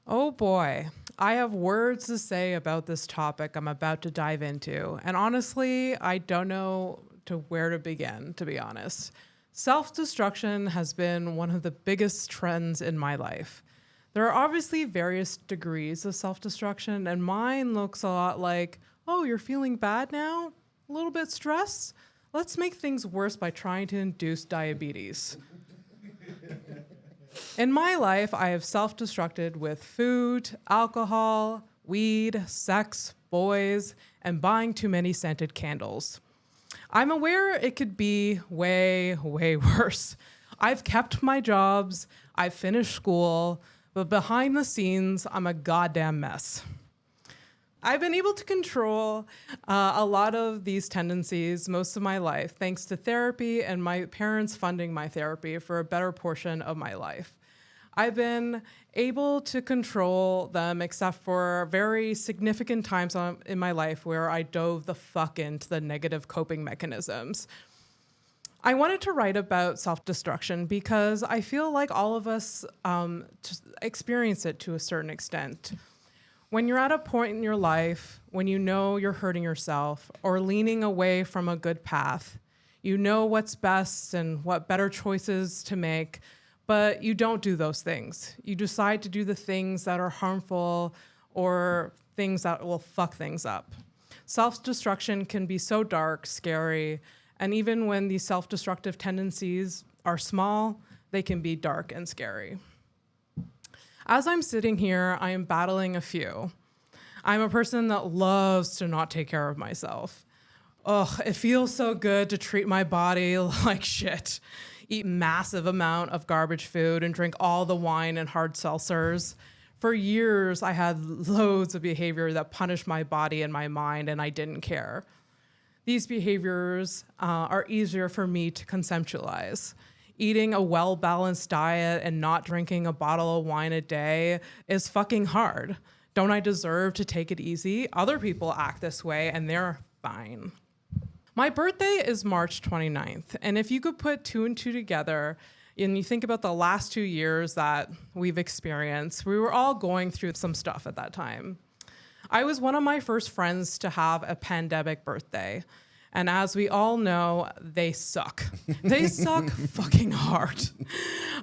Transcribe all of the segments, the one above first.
Oh boy, I have words to say about this topic I'm about to dive into. And honestly, I don't know to where to begin, to be honest. Self-destruction has been one of the biggest trends in my life. There are obviously various degrees of self-destruction, and mine looks a lot like, oh, you're feeling bad now? A little bit stressed? Let's make things worse by trying to induce diabetes. In my life, I have self-destructed with food, alcohol, weed, sex, boys, and buying too many scented candles. I'm aware it could be way, way worse. I've kept my jobs, I've finished school, but behind the scenes, I'm a goddamn mess. I've been able to control a lot of these tendencies most of my life, thanks to therapy and my parents funding my therapy for a better portion of my life. I've been able to control them except for very significant times in my life where I dove the fuck into the negative coping mechanisms. I wanted to write about self-destruction because I feel like all of us experience it to a certain extent. When you're at a point in your life when you know you're hurting yourself or leaning away from a good path, you know what's best and what better choices to make, but you don't do those things. You decide to do the things that are harmful or things that will fuck things up. Self-destruction can be so dark, scary, and even when these self-destructive tendencies are small, they can be dark and scary. As I'm sitting here, I am battling a few. I'm a person that loves to not take care of myself. Ugh, it feels so good to treat my body like shit. Eat massive amount of garbage food and drink all the wine and hard seltzers. For years, I had loads of behavior that punished my body and my mind, and I didn't care. These behaviors are easier for me to conceptualize. Eating a well-balanced diet and not drinking a bottle of wine a day is fucking hard. Don't I deserve to take it easy? Other people act this way, and they're fine. My birthday is March 29th, and if you could put two and two together, and you think about the last 2 years that we've experienced, we were all going through some stuff at that time. I was one of my first friends to have a pandemic birthday, and as we all know, they suck. They suck fucking hard.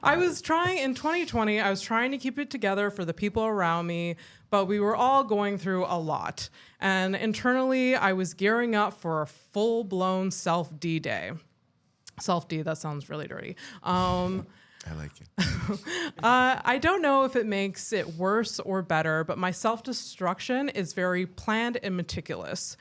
In 2020, I was trying to keep it together for the people around me, but we were all going through a lot. And internally, I was gearing up for a full-blown self-D day. Self-D, that sounds really dirty. I like it. I don't know if it makes it worse or better, but my self-destruction is very planned and meticulous.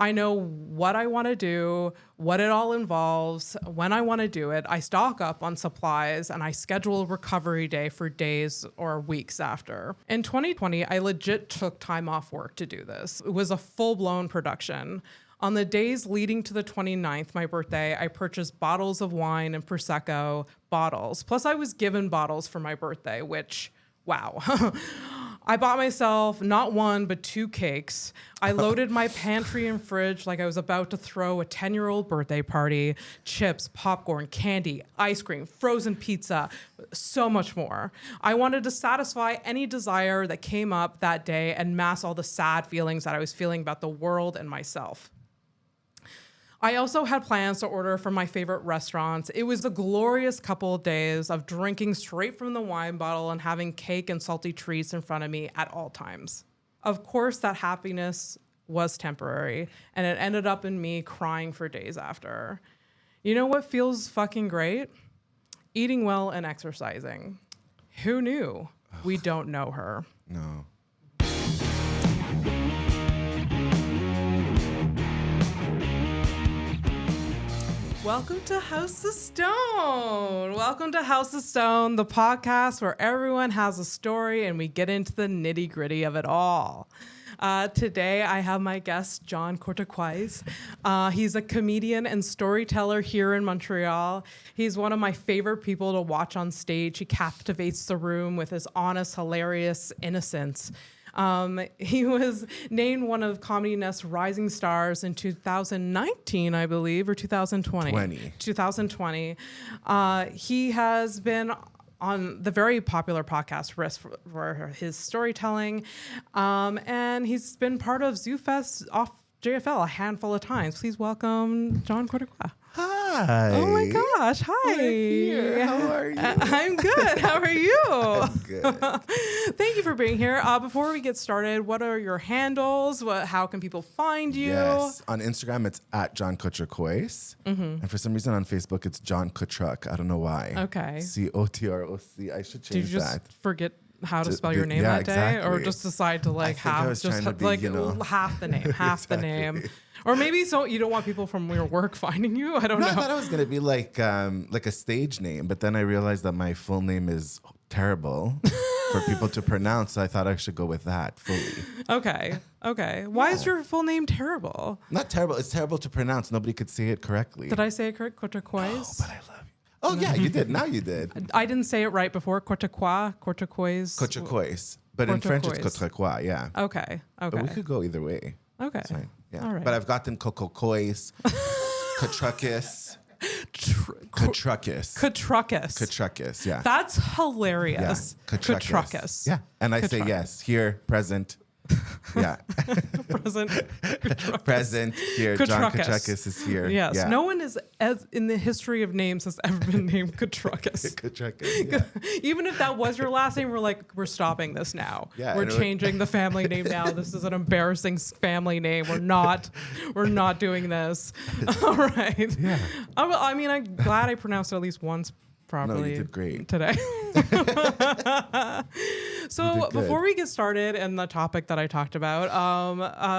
I know what I want to do, what it all involves, when I want to do it. I stock up on supplies and I schedule a recovery day for days or weeks after. In 2020, I legit took time off work to do this. It was a full-blown production. On the days leading to the 29th, my birthday, I purchased bottles of wine and Prosecco bottles. Plus I was given bottles for my birthday, which, wow. I bought myself not one, but 2 cakes. I loaded my pantry and fridge like I was about to throw a 10-year-old birthday party. Chips, popcorn, candy, ice cream, frozen pizza, so much more. I wanted to satisfy any desire that came up that day and mask all the sad feelings that I was feeling about the world and myself. I also had plans to order from my favorite restaurants. It was a glorious couple of days of drinking straight from the wine bottle and having cake and salty treats in front of me at all times. Of course, that happiness was temporary, and it ended up in me crying for days after. You know what feels fucking great? Eating well and exercising. Who knew? We don't know her. No. Welcome to House of Stone. Welcome to House of Stone, the podcast where everyone has a story and we get into the nitty gritty of it all. Today, I have my guest, John Cortocois. He's a comedian and storyteller here in Montreal. He's one of my favorite people to watch on stage. He captivates the room with his honest, hilarious innocence. He was named one of Comedy Nest's Rising Stars in 2019, I believe, or 2020. 2020. He has been on the very popular podcast Risk for his storytelling. And he's been part of Zoofest OFFJFL a handful of times. Please welcome John Cortocois. Hi. Oh my gosh. Hi. We're here. How are you? I'm good. How are you? I'm good. Thank you for being here. Before we get started, what are your handles? How can people find you? Yes. On Instagram, it's at John Cortocois. And for some reason on Facebook, it's John Cotroc. I don't know why. Okay. Cotroc. I should Did you change just that. forget how to spell your name yeah, that day? Or exactly. just decide to like I think I was trying to be, half the name, half the name. Or maybe so you don't want people from your work finding you. I don't know. I thought it was gonna be like a stage name, but then I realized that my full name is terrible for people to pronounce. So I thought I should go with that fully. Okay. Why is your full name terrible? Not terrible. It's terrible to pronounce. Nobody could say it correctly. Did I say it correct? Cortocois? Oh, but I love you. Oh yeah, you did. Now you did. I didn't say it right before. Cortocois. Cortocois. But in French, it's Cortocois. Yeah. Okay. But we could go either way. Okay. It's fine. Yeah. All right. But I've gotten Cococois, Cotrucus, Cotrucus. Yeah. That's hilarious. Yeah. Cotrucus. Yeah. And I say yes. Here, present. Yeah. Present here. John Cotrucus is here. Yes. Yeah. No one is as in the history of names has ever been named Cotrucus. Cotrucus. Yeah. Even if that was your last name, we're stopping this now. Yeah, we're changing the family name now. This is an embarrassing family name. We're not doing this. All right. Yeah. I mean, I'm glad I pronounced it at least once properly. No, you did great today. So before we get started and the topic that I talked about,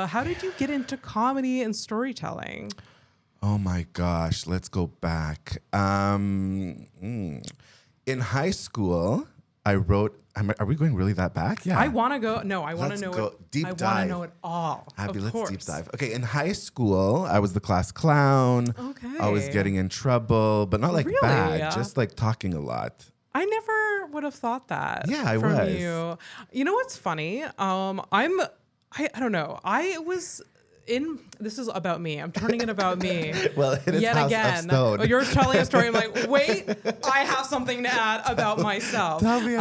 how did you get into comedy and storytelling? Oh my gosh, let's go back. In high school, I wrote. Are we going really that back? Yeah. I want to go. No, I want to know it. Deep I dive. want to know it all. Abby, of let's course. deep dive. Okay, in high school, I was the class clown. Okay. Always getting in trouble, but not like Really? bad, just like talking a lot. I never would have thought that. Yeah, I from was. You. You know what's funny? I don't know. This is about me. I'm turning it about me. Well, it is yet House again. of Stone. You're telling a story. I'm like, wait, I have something to add about myself. Tell me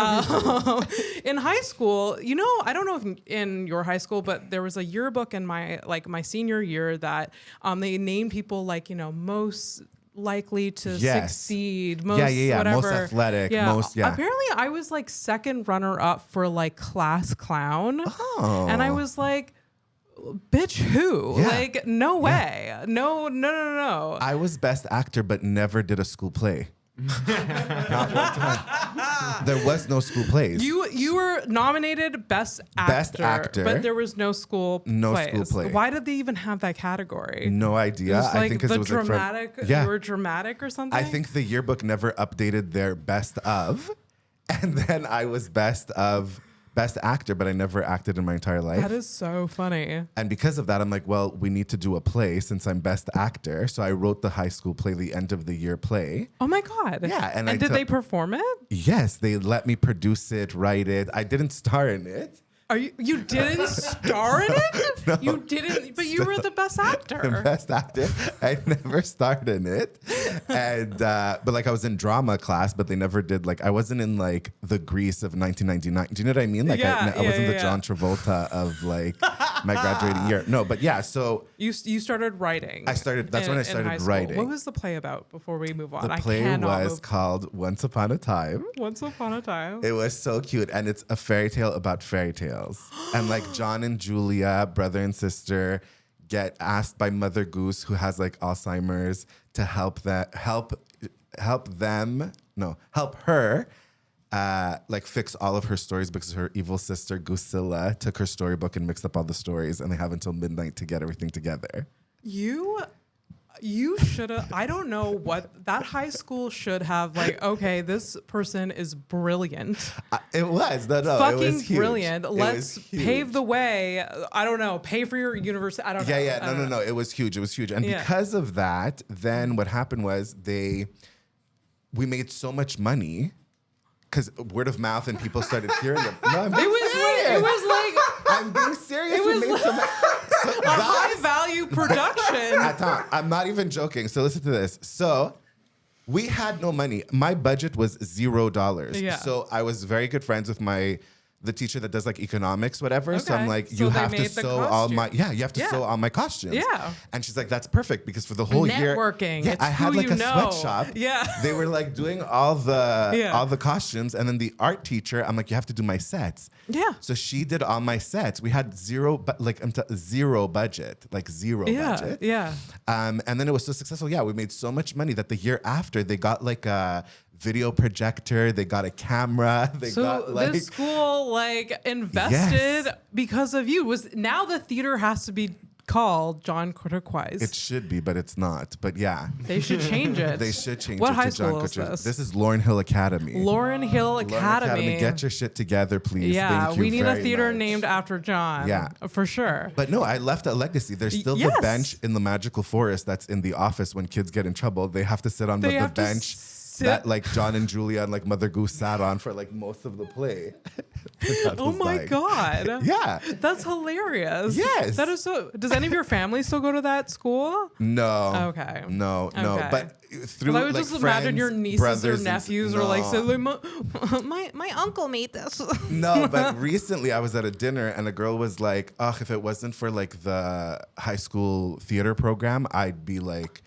in high school, I don't know if in your high school, but there was a yearbook in my senior year that they named people most likely to succeed, most whatever, most athletic, Apparently, I was second runner up for class clown, and I was like, bitch, who? Yeah. No way, no. I was best actor, but never did a school play. Not one time. There was no school plays. You were nominated best actor, but there was no school plays. Why did they even have that category? No idea. I think because it was dramatic. You were dramatic or something. I think the yearbook never updated their best of, and then I was best actor, but I never acted in my entire life. That is so funny. And because of that, I'm like, well, we need to do a play since I'm best actor. So I wrote the high school play, the end of the year play. Oh my God. Yeah. And did they perform it? Yes, they let me produce it, write it. I didn't star in it. You didn't star in it? No. You didn't, but you were the best actor. Best actor. I never starred in it. And but I was in drama class, but they never did I wasn't in the Grease of 1999. Do you know what I mean? I wasn't the John Travolta of my graduating year. No, but yeah, so you started writing. That's when I started writing. What was the play about before we move on? The play was called Once Upon a Time. Once Upon a Time. It was so cute, and it's a fairy tale about fairy tales. And John and Julia, brother and sister, get asked by Mother Goose, who has Alzheimer's, to help her fix all of her stories because her evil sister Goosilla took her storybook and mixed up all the stories, and they have until midnight to get everything together. You should have. I don't know what that high school should have. Okay, this person is brilliant. It was fucking it was huge. Brilliant. Let's pave the way. I don't know. Pay for your university. I don't know. Yeah. No. It was huge. And because of that, then what happened was we made so much money because word of mouth and people started hearing it. No, I'm being serious. I'm being serious. It was a high value production. I'm not even joking. So listen to this. So We had no money. My budget was $0. Yeah. So I was very good friends with the teacher that does like economics, whatever. So I'm like, So you they have to made the sew all my, costume. you have to sew all my costumes. Yeah. And she's like, that's perfect because for the whole year. Networking. Yeah, It's I had who like you a know. sweatshop. Yeah. They were like doing all the Yeah. costumes. And then the art teacher, I'm like, you have to do my sets. Yeah. So she did all my sets. We had zero budget, like zero budget. Yeah. And then it was so successful. Yeah, we made so much money that the year after they got like a video projector, they got a camera, they got like this school like invested because of you. Now the theater has to be called John Cortocois. It should be, but it's not. But yeah. They should change it. They should change What it high to John school is Cortocois. this? This is Laurel Hill Academy. Laurel Hill Laurel Academy. Get your shit together, please. Yeah, Thank you we need a very theater much. named after John. Yeah. For sure. But no, I left a legacy. There's still the Yes. bench in the magical forest that's in the office when kids get in trouble. They have to sit on the have to bench sit- that like John and Julia and like Mother Goose sat on for like most of the play. That Oh was my like- God. Yeah. That's hilarious. Yes. That is so. Does any of your family still go to that school? No. Okay. No. Okay. But through I would like just imagine your friends, nieces or brothers and- nephews are like, so like, my uncle made this. No, but recently I was at a dinner and a girl was like, "Oh, if it wasn't for like the high school theater program, I'd be like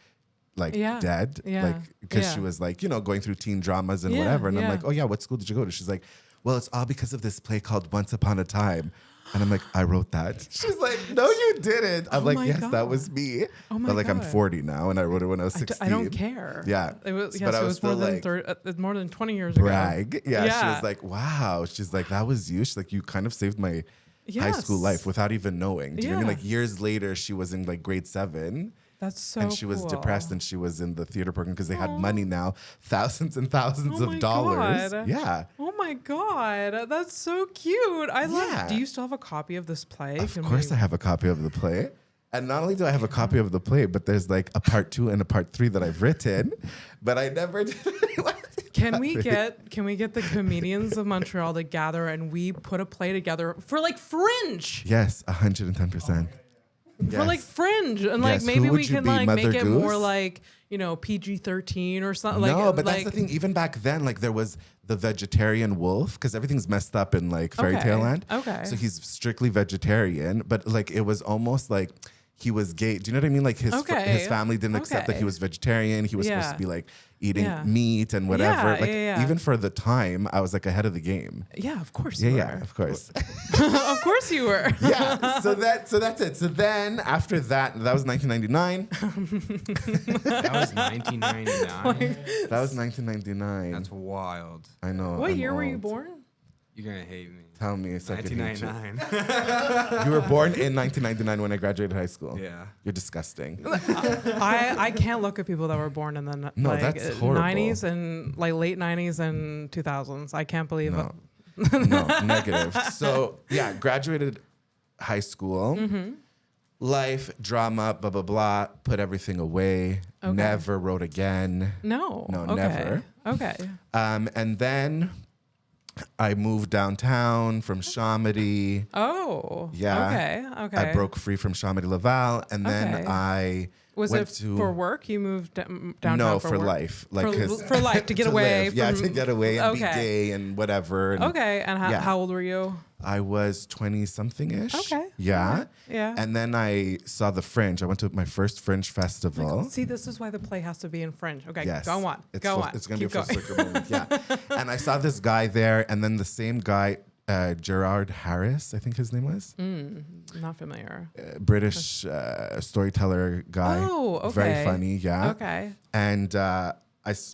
Yeah. dead." Yeah. Like because she Yeah. was like, going through teen dramas and Yeah, whatever. And I'm yeah. like, "Oh yeah, what school did you go to?" She's like, "Well, it's all because of this play called Once Upon a Time." And I'm like, "I wrote that." She's like, "No, you didn't." I'm Oh like, my "Yes, God. that was me." Oh my But like I'm God. 40 now and I wrote it when I was 16. I don't care. Yeah. It was, But I so it was was more still than like, more than 20 years ago. brag. Yeah, she Yeah. was like, "Wow." She's like, "That was you." She's like, "You kind of saved my high school Yes. life without even knowing." Do you know what I mean? Yeah. Like years later, she was in like grade 7 That's so and she was cool. depressed and she was in the theater program because they had money now, thousands and thousands Oh of my dollars. God. Yeah. Oh my God. That's so cute. I love Yeah. Do you still have a copy of this play? Of Can course, we- I have a copy of the play. And not only do I have a copy of the play, but there's like a part 2 and a part 3 that I've written, but I never did. Can we get the comedians of Montreal to gather and we put a play together for like Fringe? Yes, 110%. For like Fringe, and like Yes, who maybe would we you can be, like make Mother it more Goose? like PG-13 or something. No, Like, but that's the thing. Even back then, like there was the vegetarian wolf because everything's messed up in like fairy Okay, tale land. okay. So he's strictly vegetarian, but like it was almost like he was gay. Do you know what I mean? Like his Okay, family didn't accept that he okay. was vegetarian. He was supposed Yeah. to be like eating Yeah. meat and whatever. Yeah, like yeah. even for the time, I was like ahead of the game. Yeah, of course Yeah, you yeah, were. of course. Of course you were. Yeah. So that's it. So then after that was 1999. That was 1999. That was 1999. That's wild. I know. What I'm year were you old. born? You're gonna hate me. Tell me. So I can hate you. 1999. You were born in 1999 when I graduated high school. Yeah. You're disgusting. I can't look at people that were born in the No, like, that's horrible. 90s and like late 90s and 2000s. I can't believe No. it. No, negative. So yeah, graduated high school. Mm-hmm. Life, drama, blah, blah, blah. Put everything away. Okay. Never wrote again. No. No, okay. never. Okay. And then I moved downtown from Chomedy. Oh. Yeah. Okay. Okay. I broke free from Chomedy Laval. And then Okay. I Was went it to... for work? You moved downtown No, for for work? life. Like For- 'cause- for life, to get away live. Yeah, from- to get away and be Okay. gay and whatever. And Okay. And Yeah. how old were you? I was 20-something-ish. Okay. Yeah. Alright. Yeah. And then I saw the Fringe. I went to my first Fringe festival. See, this is why the play has to be in French. Okay, Yes. go on. It's Go full- on. It's going to be a Keep full going. circle moment. Yeah. And I saw this guy there, and then the same guy, Gerard Harris, I think his name was. Not familiar. British storyteller guy. Oh, okay. Very funny, yeah. Okay. And I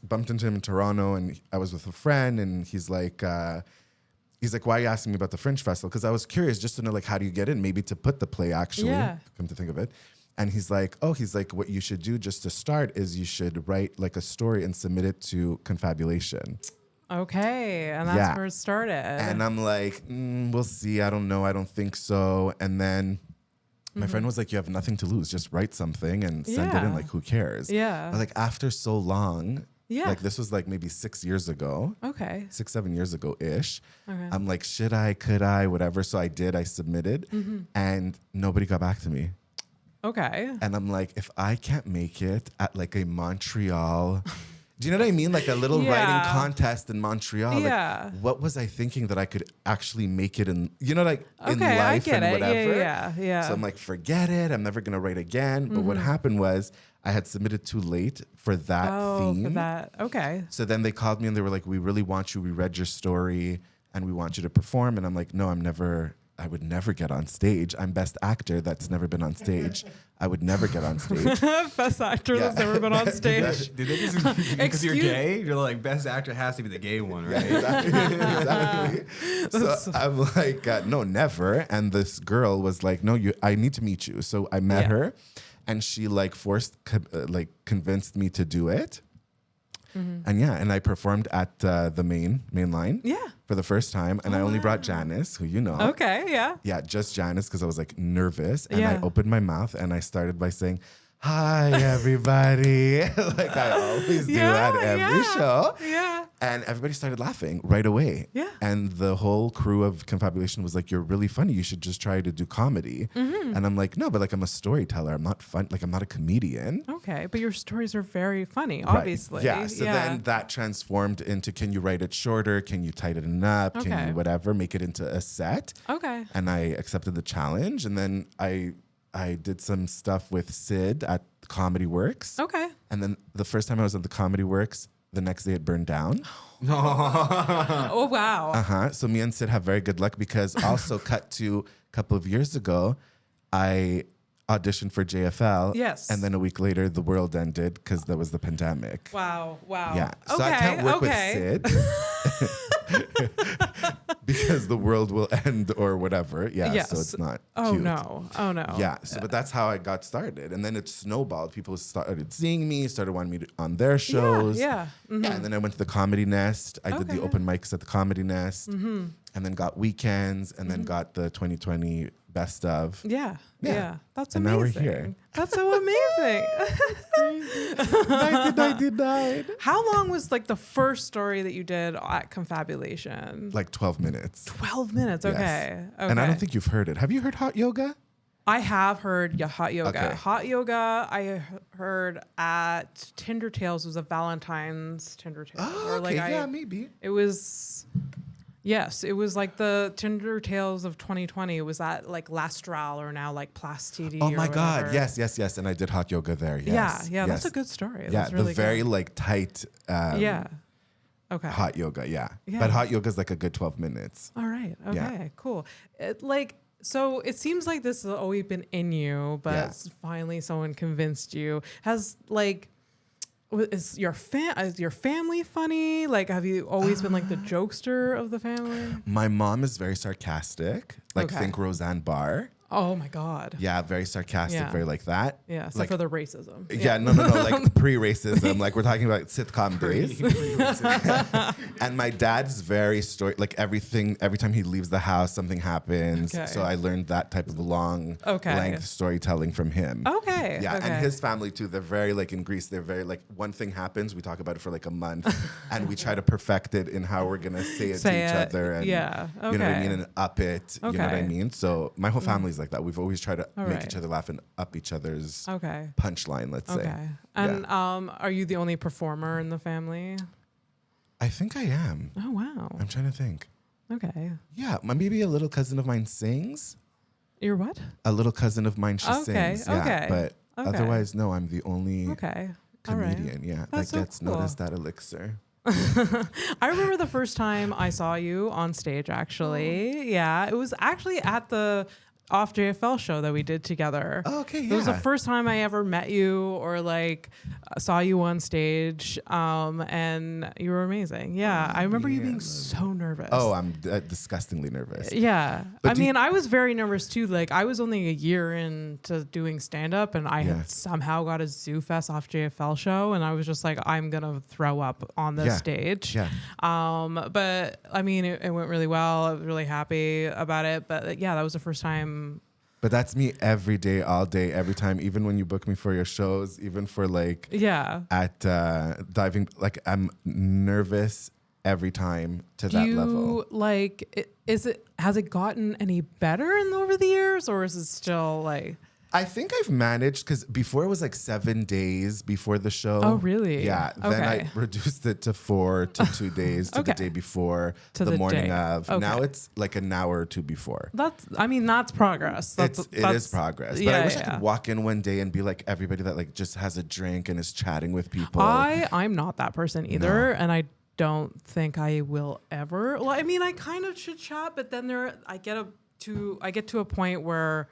bumped into him in Toronto, and I was with a friend, and he's like, why are you asking me about the Fringe Festival? Because I was curious just to know, like, how do you get in? Maybe to put the play, actually, Yeah. come to think of it. And he's like, what you should do just to start is you should write like a story and submit it to Confabulation. Okay. And that's Yeah. where it started. And I'm like, we'll see. I don't know. I don't think so. And then my friend was like, you have nothing to lose. Just write something and send it in. Yeah. Like, who cares? Yeah. But like after so long, Yeah. like this was like maybe 6 years ago. Okay. 6-7 years ago ish. Okay. I'm like, should I, could I, whatever. So I did, I submitted and nobody got back to me. Okay. And I'm like, if I can't make it at like a Montreal Do you know what I mean? Like a little Yeah. writing contest in Montreal. Yeah. Like, what was I thinking that I could actually make it in, you know, like in Okay, I life get and it. whatever. Yeah. So I'm like, forget it. I'm never going to write again. But what happened was I had submitted too late for that theme. For that. Okay. So then they called me and they were like, we really want you. We read your story and we want you to perform. And I'm like, no, I would never get on stage. I'm best actor that's never been on stage. I would never get on stage. Best actor that's never been on stage. Did they just because you're gay? You're like best actor has to be the gay one, right? Exactly. So I'm like, no, never. And this girl was like, no, I need to meet you. So I met her, and she like convinced me to do it. And I performed at the main line. Yeah. For the first time, and I only brought Janice, who you know. Okay, yeah. Yeah, just Janice, because I was like nervous, and Yeah. I opened my mouth and I started by saying, "Hi, everybody," like I always do at every show. Yeah. And everybody started laughing right away. Yeah. And the whole crew of Confabulation was like, "You're really funny. You should just try to do comedy." And I'm like, "No, but like I'm a storyteller. I'm not fun. Like I'm not a comedian." Okay, but your stories are very funny, Right. obviously. Yeah. So then that transformed into, can you write it shorter? Can you tighten it up? Can Okay. you whatever? Make it into a set. Okay. And I accepted the challenge. And then I did some stuff with Sid at Comedy Works. Okay. And then the first time I was at the Comedy Works, the next day it burned down. Oh wow. So me and Sid have very good luck, because also cut to a couple of years ago, I auditioned for JFL. Yes. And then a week later, the world ended because there was the pandemic. Wow. Yeah. So I can't work with Sid because the world will end or whatever. Yeah. Yes. So it's not Oh cute. no. Oh no. Yeah. So, but that's how I got started. And then it snowballed. People started seeing me, started wanting me on their shows. Yeah. Mhm. Yeah. And then I went to the Comedy Nest. I did the Okay. open mics at the Comedy Nest. And then got weekends, and then got the 2020 best of. Yeah. That's And now amazing. we're here. That's so amazing. 1999. How long was like the first story that you did at Confabulation? Like 12 minutes. 12 minutes. Yes. Okay. And I don't think you've heard it. Have you heard hot yoga? I have heard hot yoga. Okay. Hot yoga, I heard at Tinder Tales. Was a Valentine's Tinder Tales. Oh, okay. Yeah, maybe. It was, yes, it was like the Tinder Tales of 2020. It was at like L'Astral, or now like Place TD. Oh or my God. whatever. Yes. And I did hot yoga there. Yes. Yeah. That's yes. a good story. Yeah. That's really the very good. like tight Yeah. Okay. hot yoga. Yeah. Yeah. But hot yoga is like a good 12 minutes. All right. Okay. Yeah. Cool. So it seems like this has always been in you, but Yeah. finally someone convinced you. Is your family funny? Like, have you always been like the jokester of the family? My mom is very sarcastic. Like, Okay. think Roseanne Barr. Oh my God. Yeah. Very sarcastic. Yeah. Very like that. Yeah. So Like, for the racism. yeah, no, like pre-racism. Like we're talking about sitcom days. And my dad's very like every time he leaves the house, something happens. Okay. So I learned that type of long Okay. length storytelling from him. Okay. Yeah, okay. and his family too. They're very like in Greece. They're very like one thing happens, we talk about it for like a month, and we try to perfect it in how we're gonna say it to each other. And Yeah. you know what I Okay. mean, and up it. You know what I Okay. mean. So my whole family's like that. We've always tried to All make right. each other laugh and up each other's Okay. punchline. Let's say. Okay. And are you the only performer in the family? I think I am. Oh wow. I'm trying to think. Okay. Yeah, maybe a little cousin of mine sings. You're what? A little cousin of mine, she Okay, sings. Yeah, okay, but okay. otherwise, no, I'm the only Okay. All right. comedian. Yeah, That's that so gets cool. noticed at Elixir. I remember the first time I saw you on stage, actually. Yeah, it was actually at the OFFJFL show that we did together. Oh, okay, It was the yeah. first time I ever met you or like saw you on stage, and you were amazing. Yeah, I remember you being so nervous. Oh, I'm disgustingly nervous. Yeah. But I mean, I was very nervous too. Like, I was only a year into doing stand up, and I Yeah. had somehow got a Zoofest off JFL show, and I was just like, I'm going to throw up on the Yeah. stage. Yeah. But I mean, it went really well. I was really happy about it. But yeah, that was the first time. But that's me every day, all day, every time. Even when you book me for your shows, even for like Yeah. at diving, like I'm nervous every time to that level. Has it gotten any better over the years, or is it still like? I think I've managed because before it was like 7 days before the show. Oh, really? Yeah. Then I Okay. reduced it to 4 to 2 days to the Okay. day before, To the the morning day. of. Okay. Now it's like an hour or two before. That's progress. It is progress. But I wish I could walk in one day and be like everybody that like just has a drink and is chatting with people. I'm not that person either, and I don't think I will ever. Well, I mean, I kind of should chat, but then I get to a point where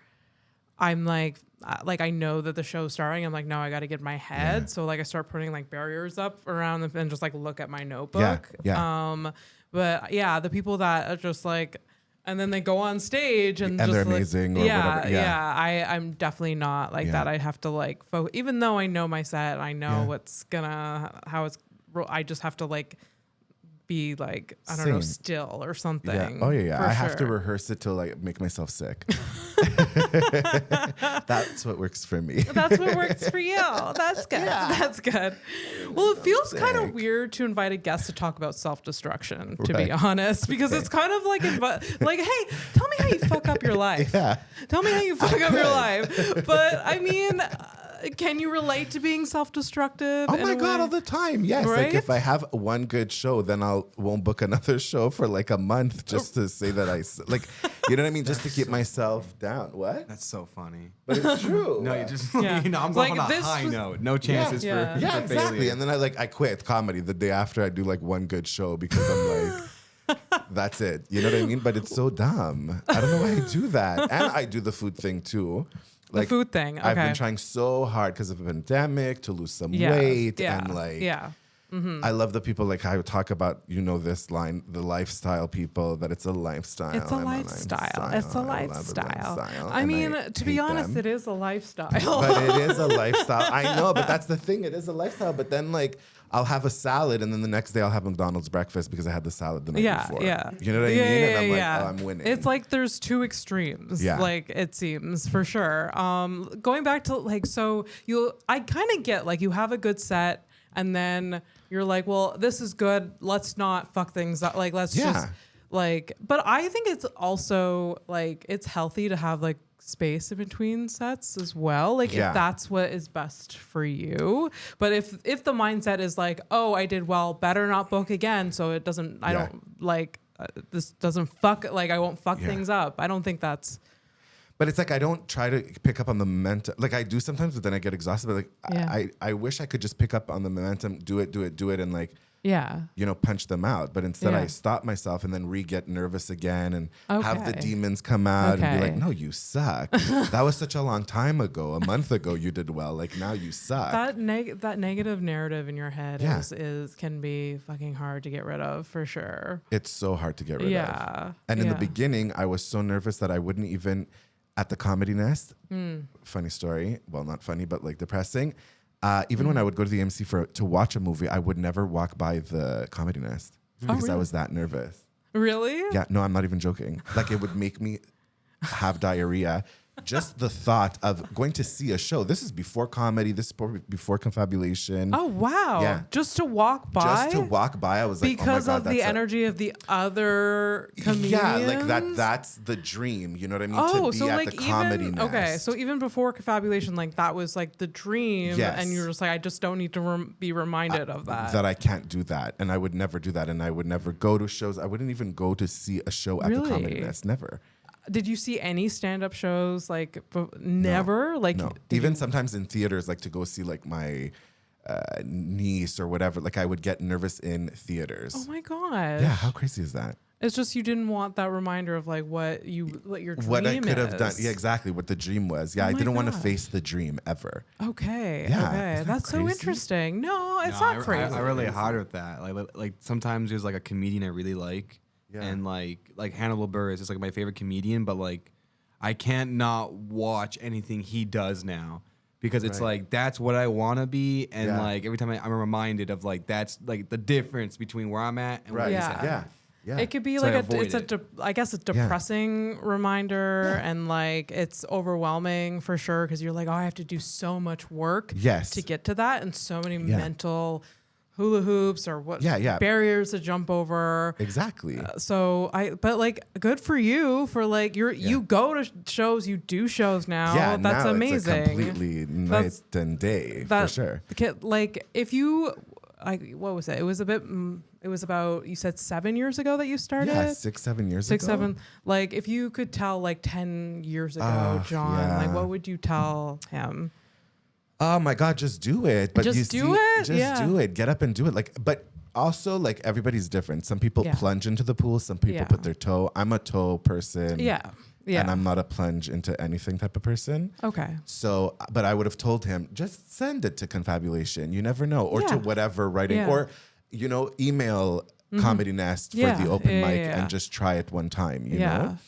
I'm like I know that the show's starting. I'm like, no, I got to get my head. Yeah. So like I start putting like barriers up around them and just like look at my notebook. Yeah. But yeah, the people that are just like, and then they go on stage and just they're like, amazing or whatever. Yeah. I'm definitely not like that. I have to like, even though I know my set, I know I just have to like be like, I don't know, Same. still or something. Yeah. Oh yeah. for I have to sure. rehearse it to like make myself sick. That's what works for me. That's what works for you. That's good. That's good. Well, it feels kind of weird to invite a guest to talk about self-destruction, to be Right. honest, because it's kind of like, like, hey, tell me how you fuck up your life. Yeah. Tell me how you fuck up your life. But I mean, can you relate to being self-destructive? Oh my God, all the time. Yes. Right? Like if I have one good show, then won't book another show for like a month just to say that like, you know what I mean? Just to keep myself down. What? That's so funny. But it's true. No, you just Yeah. I'm Like, going on a this high was- note. No chances Yeah. for Yeah, for exactly. failure. And then I quit comedy the day after I do like one good show because I'm like, that's it. You know what I mean? But it's so dumb. I don't know why I do that. And I do the food thing too. The food thing. Okay. I've been trying so hard because of the pandemic to lose some Yeah. weight Yeah. and like yeah. I love the people like I would talk about, this line, the lifestyle people, that it's a lifestyle. It's a I'm lifestyle. It's a I love a lifestyle. lifestyle, I and mean, I to be hate honest, them. it is a lifestyle. But it is a lifestyle. I know, but that's the thing. It is a lifestyle. But then like I'll have a salad and then the next day I'll have McDonald's breakfast because I had the salad the night before. Yeah. You know what I mean? And I'm like, oh, I'm winning. It's like there's two extremes. Yeah. Like it seems for sure. Going back to like, so I kind of get like you have a good set and then you're like, well, this is good. Let's not fuck things up. Like, let's just like, but I think it's also like, it's healthy to have like space in between sets as well. Like if that's what is best for you. But if the mindset is like, oh, I did well, better not book again. So it doesn't, I don't like, this doesn't fuck, like I won't fuck things up. I don't think that's. But it's like I don't try to pick up on the momentum. Like I do sometimes, but then I get exhausted. But like I wish I could just pick up on the momentum, do it, and like punch them out. But instead, I stop myself and then get nervous again and have the demons come out and be like, "No, you suck. That was such a long time ago. A month ago, you did well. Like now you suck." That negative narrative in your head can be fucking hard to get rid of for sure. It's so hard to get rid of. And in the beginning, I was so nervous that I wouldn't even. At the Comedy Nest, funny story. Well, not funny, but like depressing. Even when I would go to the MC to watch a movie, I would never walk by the Comedy Nest because I was that nervous. Really? Yeah, no, I'm not even joking. Like it would make me have diarrhea. Just the thought of going to see a show. This is before comedy. This is before confabulation. Oh, wow. Yeah. Just to walk by? Just to walk by, I was like, because oh my God, of the energy of the other comedians? Yeah, like that's the dream. You know what I mean? Oh, to be so at like the Comedy Nest. okay, so even before confabulation, like that was like the dream, Yes. and you're just like, I just don't need to be reminded of that. That I can't do that, and I would never do that, and I would never go to shows. I wouldn't even go to see a show at the Comedy Nest. Never. Did you see any stand-up shows? Like never. No, like no. Even sometimes in theaters, like to go see like my niece or whatever. Like I would get nervous in theaters. Oh my God. Yeah, how crazy is that? It's just you didn't want that reminder of like what your dream What I could have is. done. Yeah, exactly. What the dream was. Yeah, I my didn't want to God. face the dream ever. Okay. Yeah, Okay. isn't that That's so crazy? interesting. No, it's No, not crazy. I relate hard with that. Like sometimes there's like a comedian I really like, and like Hannibal Buress is like my favorite comedian, but like I can't not watch anything he does now because it's like that's what I want to be, and like every time I'm reminded of like that's like the difference between where I'm at and where he's at. Yeah. It could be So I like avoid I guess a depressing reminder, and like it's overwhelming for sure because you're like, oh, I have to do so much work Yes. to get to that, and so many mental hula hoops or what barriers to jump over. Exactly. But like, good for you for like, you go to shows, you do shows now. Yeah, that's now amazing. It's a completely night and day for sure. Like, if you, what was it? It was about, you said 7 years ago that you started? Yeah, 6-7 years ago. 6-7. Like, if you could tell like 10 years ago, John, like, what would you tell him? Oh my God, just do it. But just do it. Get up and do it. Like, but also like everybody's different. Some people plunge into the pool. Some people put their toe. I'm a toe person. Yeah. And I'm not a plunge into anything type of person. Okay. So, but I would have told him, just send it to Confabulation. You never know. Or to whatever writing. Or, email Comedy Nest for the open mic and just try it one time, you know?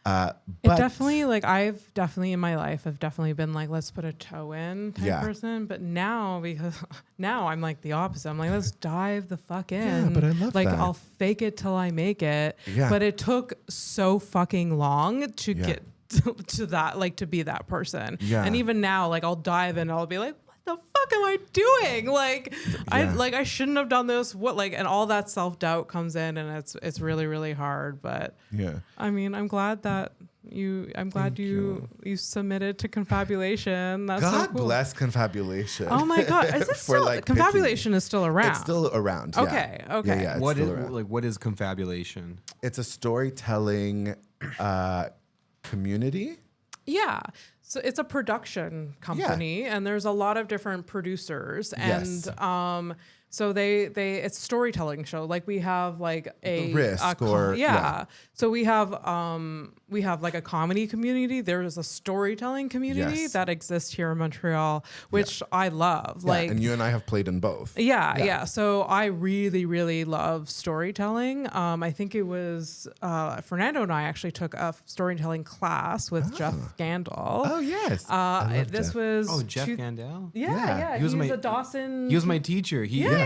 But it definitely, like, I've definitely in my life, I've definitely been like, let's put a toe in type person. But now, because now I'm like the opposite. I'm like, let's dive the fuck in. Yeah, but I love like, that. I'll fake it till I make it. Yeah. But it took so fucking long to get to that, like, to be that person. Yeah. And even now, like, I'll dive in and I'll be like, the fuck am I doing? Like, I shouldn't have done this. And all that self-doubt comes in, and it's really, really hard. But I mean, I'm glad that you submitted to Confabulation. That's God so cool. bless Confabulation. Oh my God. Is it still, like, Confabulation is still around? It's still around. Yeah. Okay. Yeah, what is Confabulation? It's a storytelling community. Yeah. So it's a production company, and there's a lot of different producers, and so it's a storytelling show. Like, we have like So we have like a comedy community. There's a storytelling community that exists here in Montreal, which I love. Like, and you and I have played in both. Yeah. So I really, really love storytelling. I think it was Fernando and I actually took a storytelling class with Jeff Gandal. Oh yes. This was Jeff Gandal. Yeah. He was a Dawson. He was my teacher. He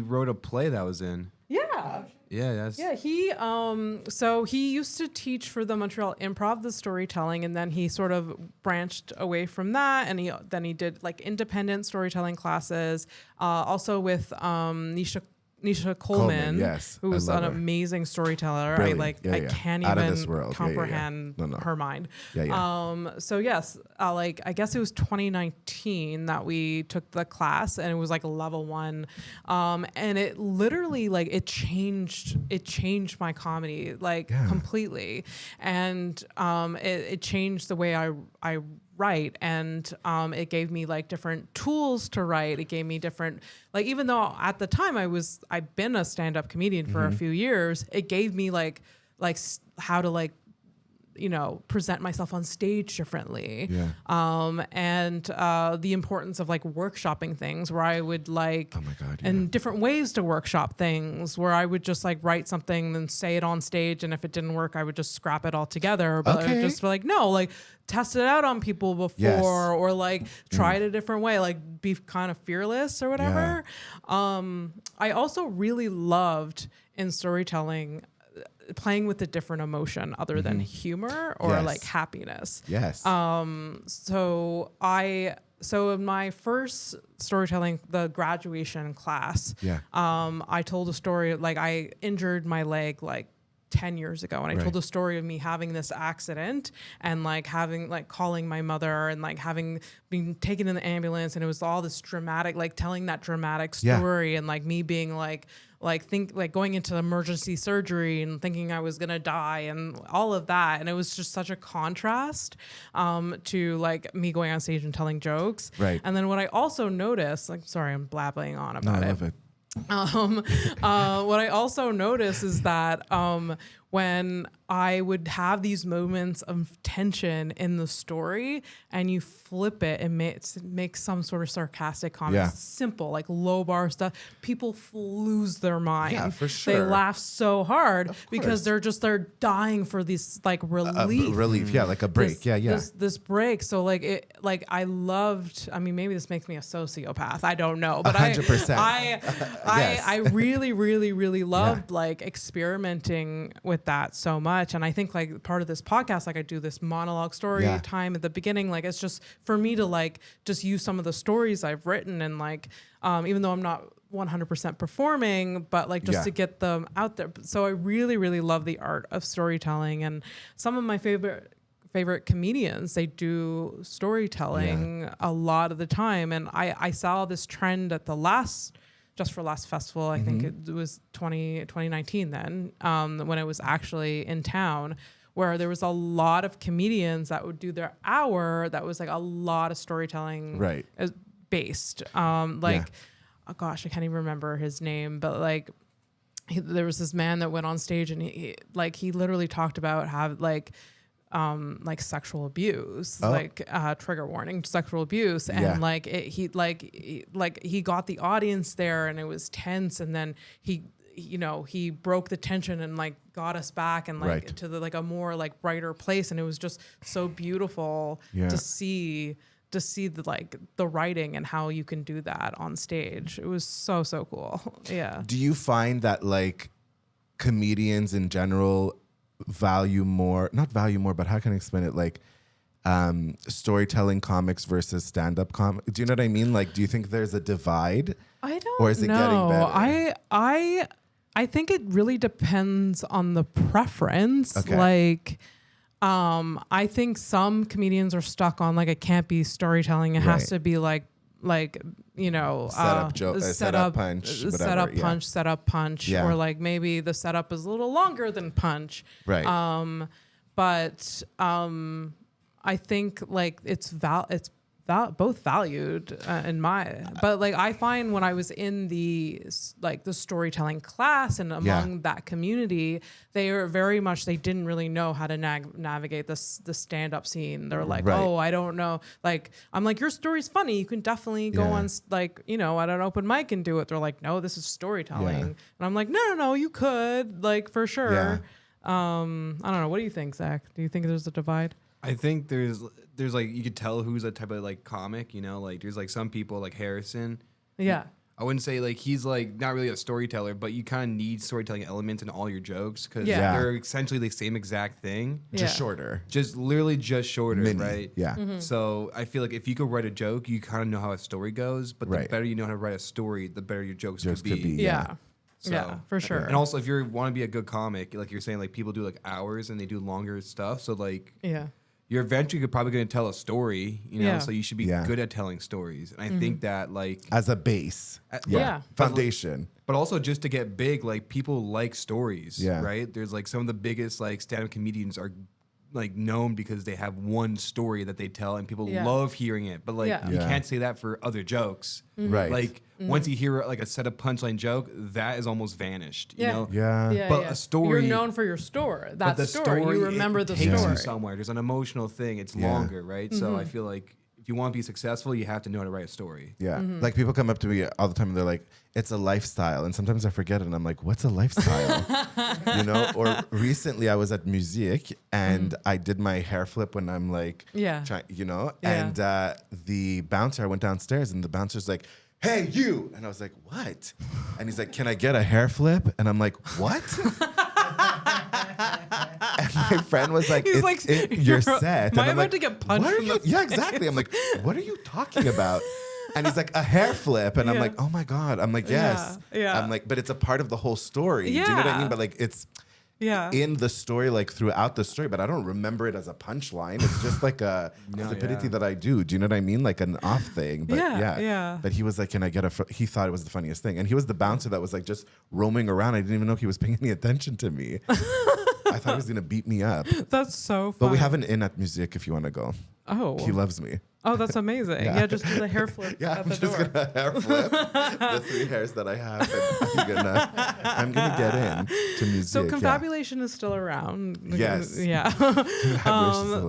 wrote a play that was in. Yeah. Yeah. So he used to teach for the Montreal Improv, the storytelling, and then he sort of branched away from that, and he did like independent storytelling classes, also with Nisha Coleman, who was an amazing storyteller. Brilliant. I can't Out even of this world. comprehend her mind. So yes, I guess it was 2019 that we took the class, and it was like a level 1, and it literally it changed my comedy completely, and it changed the way I write, and it gave me like different tools to write. It gave me different, like, even though at the time I've been a stand-up comedian for a few years, it gave me like how to present myself on stage differently. And the importance of workshopping things, where I would and different ways to workshop things, where I would just write something and say it on stage, and if it didn't work, I would just scrap it all together. But I would just be test it out on people before, or try it a different way, be kind of fearless or whatever. I also really loved in storytelling playing with a different emotion other than humor or happiness. So in my first storytelling, the graduation class, I told a story, I injured my leg 10 years ago, and I told the story of me having this accident and calling my mother and having been taken in the ambulance, and it was all this dramatic, telling that dramatic story, and me being going into emergency surgery and thinking I was gonna die and all of that, and it was just such a contrast to me going on stage and telling jokes. And then what I also noticed, sorry, I'm blabbling on about I love it. What I also noticed is that when I would have these moments of tension in the story, and you flip it and make some sort of sarcastic comment, simple, low bar stuff, people lose their mind. Yeah, for sure. They laugh so hard because they're dying for this relief. Relief, like a break. This break. So I loved. I mean, maybe this makes me a sociopath. I don't know, but 100%. I really, really, really loved experimenting with that so much. And I think part of this podcast, I do this monologue story time at the beginning. It's just for me to just use some of the stories I've written, and even though I'm not 100% performing, but like just to get them out there. So I really, really love the art of storytelling, and some of my favorite comedians, they do storytelling a lot of the time. And I saw this trend at the last festival. I think it was 2019 then, when it was actually in town, where there was a lot of comedians that would do their hour that was like a lot of storytelling based. Oh gosh, I can't even remember his name, but like there was this man that went on stage and he literally talked about sexual abuse, trigger warning, sexual abuse. And he got the audience there and it was tense. And then he broke the tension and like got us back and to the, like a more like brighter place. And it was just so beautiful to see the writing and how you can do that on stage. It was so cool. Yeah. Do you find that like comedians in general not value more, but how can I explain it? Like storytelling comics versus stand-up comics. Do you know what I mean? Like, do you think there's a divide? I don't Or is it getting better? I think it really depends on the preference. Okay. Like, I think some comedians are stuck on like, it can't be storytelling. It has to be like set up punch, or like maybe the setup is a little longer than punch. Right. But I think like it's both valued but like I find when I was in the storytelling class and among that community, they didn't really know how to navigate the stand-up scene. They're like, oh, I don't know. Like, I'm like, your story's funny. You can definitely go on at an open mic and do it. They're like, no, this is storytelling. And I'm like, no, you could, like, for sure. Yeah. I don't know. What do you think, Zach? Do you think there's a divide? I think there's like, you could tell who's a type of like comic, like there's like some people like Harrison. Yeah. I wouldn't say like he's like not really a storyteller, but you kind of need storytelling elements in all your jokes because they're essentially the same exact thing. Just shorter. Literally just shorter, Mini. right? Yeah. Mm-hmm. So I feel like if you could write a joke, you kind of know how a story goes, but the better you know how to write a story, the better your jokes could be. Yeah. So, yeah, for sure. And also if you want to be a good comic, like you're saying, like people do like hours and they do longer stuff. So like, you're eventually probably going to tell a story, so you should be good at telling stories. And I think that like as a base, foundation. But also just to get big, like people like stories, right? There's like some of the biggest like stand-up comedians are like known because they have one story that they tell and people love hearing it. But like you can't say that for other jokes. Right. Like once you hear like a set of punchline joke, that is almost vanished, you know? Yeah. A story, you're known for your story. That story, you remember the takes story. you somewhere. There's an emotional thing. It's longer, right? So I feel like if you want to be successful, you have to know how to write a story. Yeah. Like people come up to me all the time and they're like, it's a lifestyle. And sometimes I forget it and I'm like, what's a lifestyle? Or recently I was at Musique and I did my hair flip when I'm like, and the bouncer, I went downstairs and the bouncer's like, hey, you. And I was like, what? And he's like, can I get a hair flip? And I'm like, what? And my friend was like, he's it's in your set. Am I and I'm about like, to get punched? Yeah, exactly. I'm like, what are you talking about? And he's like, a hair flip. And I'm like, oh my God. I'm like, yes. Yeah. I'm like, but it's a part of the whole story. Do you know what I mean? But like, it's in the story, like throughout the story, but I don't remember it as a punchline. It's just like a stupidity that I do. Do you know what I mean? Like an off thing. But But he was like, can I get he thought it was the funniest thing. And he was the bouncer that was like just roaming around. I didn't even know he was paying any attention to me. I thought he was going to beat me up. That's so fun. But we have an inn at Musique if you want to go. Oh. He loves me. Oh, that's amazing. Yeah, just do the hair flip at the door. I'm just gonna hair flip the 3 hairs that I have, and I'm gonna get in to Musique. So confabulation is still around. Yes. Yeah.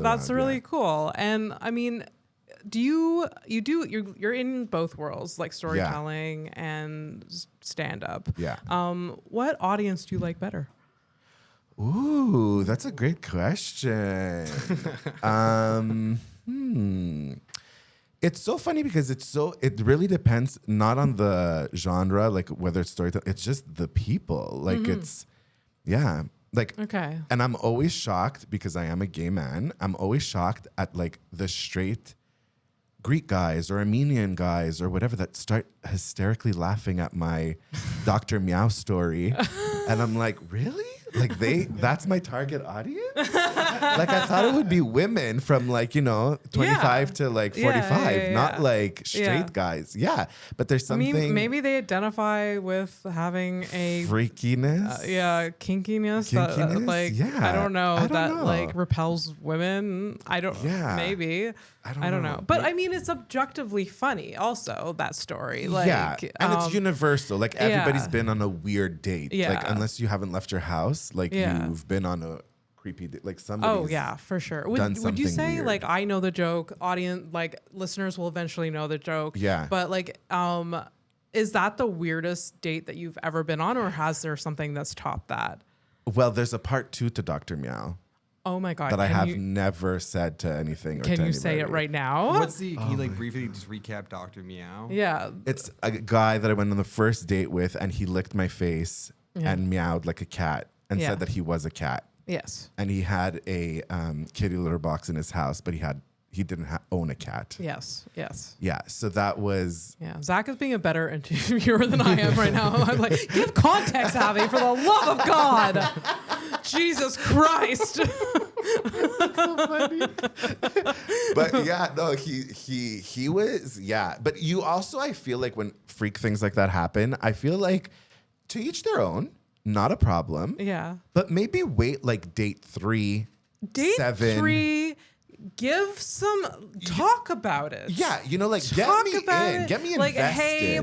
That's really cool. And I mean, you're in both worlds, like storytelling and stand up. Yeah. What audience do you like better? Ooh, that's a great question. It's so funny because it really depends not on the genre, like whether it's storytelling, it's just the people. Like okay. And I'm always shocked because I am a gay man. I'm always shocked at like the straight Greek guys or Armenian guys or whatever that start hysterically laughing at my Dr. Meow story. And I'm like, really? Like that's my target audience? Like I thought it would be women from like, 25 to like 45, not like straight guys. Yeah. But there's something. I mean, maybe they identify with having a freakiness. Kinkiness. That, like, I don't know. Like repels women. Maybe. I don't know. But I mean, it's objectively funny also, that story. Like, and it's universal. Like everybody's been on a weird date. Yeah. Like unless you haven't left your house, like you've been on a creepy date. Like somebody. Oh yeah, for sure. Would you say weird. Like I know the joke, audience, like listeners will eventually know the joke. Yeah. But like, is that the weirdest date that you've ever been on, or has there something that's topped that? Well, there's a part 2 to Dr. Meow. Oh my God. That I have never said to anything. Can you say it right now? Can you like briefly just recap Dr. Meow? Yeah. It's a guy that I went on the first date with, and he licked my face and meowed like a cat and said that he was a cat. Yes. And he had a kitty litter box in his house, but he didn't own a cat. Yes. Yes. Yeah. So that was. Yeah. Zach is being a better interviewer than I am right now. I'm like, give context, Abby, for the love of God. Jesus Christ. That's so funny. But yeah, no, he was, But you also, I feel like when freak things like that happen, I feel like to each their own, not a problem. Yeah. But maybe wait like date 3, date 7. 3. Give some talk about it. Yeah, like talk get me about in, it. get me like, invested. Hey,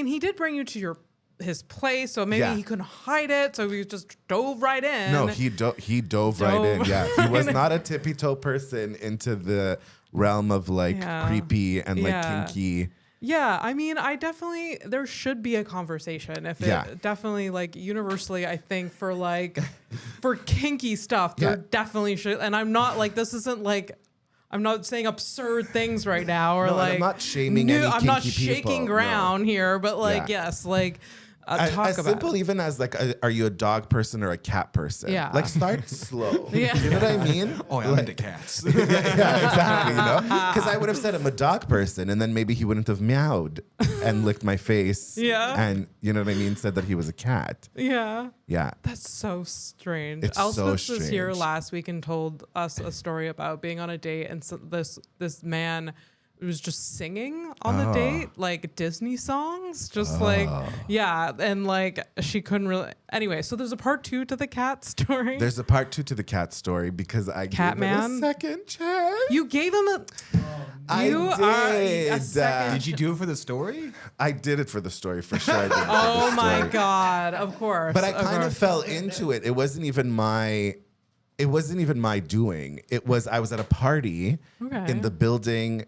he did bring you to his place, so maybe he couldn't hide it, so he just dove right in. No, he dove right in. Yeah, he was not a tippy toe person into the realm of like creepy and like kinky. Yeah, I mean, there should be a conversation. If it definitely, like, universally, I think for kinky stuff, there definitely should. And I'm not like, this isn't like, I'm not saying absurd things right now, or like, I'm not shaming any kinky I'm not shaking people. ground here, but like, yes, like. Talk as about simple even as like, are you a dog person or a cat person? Yeah. Like start slow. Yeah. You know what I mean? Oh, I'm into cats. yeah, exactly. Because I would have said I'm a dog person, and then maybe he wouldn't have meowed and licked my face. Yeah. And you know what I mean? Said that he was a cat. Yeah. Yeah. That's so strange. It's so Elspeth was here strange. last week and told us a story about being on a date, and so this man was just singing on the date, like Disney songs, and like she couldn't really. Anyway, so there's a part 2 to the cat story. There's a part 2 to the cat story because I gave it a second chance. You gave him a. I did. Did you do it for the story? I did it for the story for sure. I did it for Oh the my story. God! Of course. But I kind of fell into it. It wasn't even my doing. I was at a party in the building.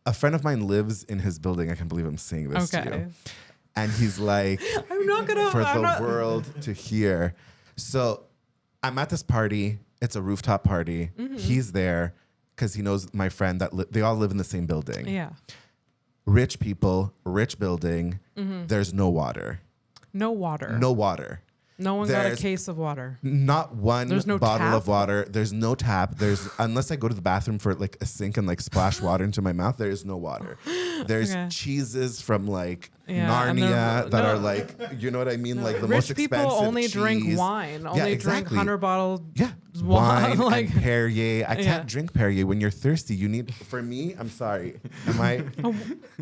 A friend of mine lives in his building. I can't believe I'm saying this to you. And he's like, I'm not gonna for the world to hear. So I'm at this party. It's a rooftop party. Mm-hmm. He's there because he knows my friend that they all live in the same building. Yeah. Rich people, rich building. Mm-hmm. There's no water. No water. No water. No one got a case of water. Not one no bottle tap? of water. There's no tap. Unless I go to the bathroom for like a sink and like splash water into my mouth, there is no water. There's cheeses from like Narnia that are like, you know what I mean? Like the most expensive Rich people only cheese. drink wine. Only drink 100 bottle wine like, and Perrier. I can't drink Perrier. When you're thirsty, you need, for me, I'm sorry. Am I? What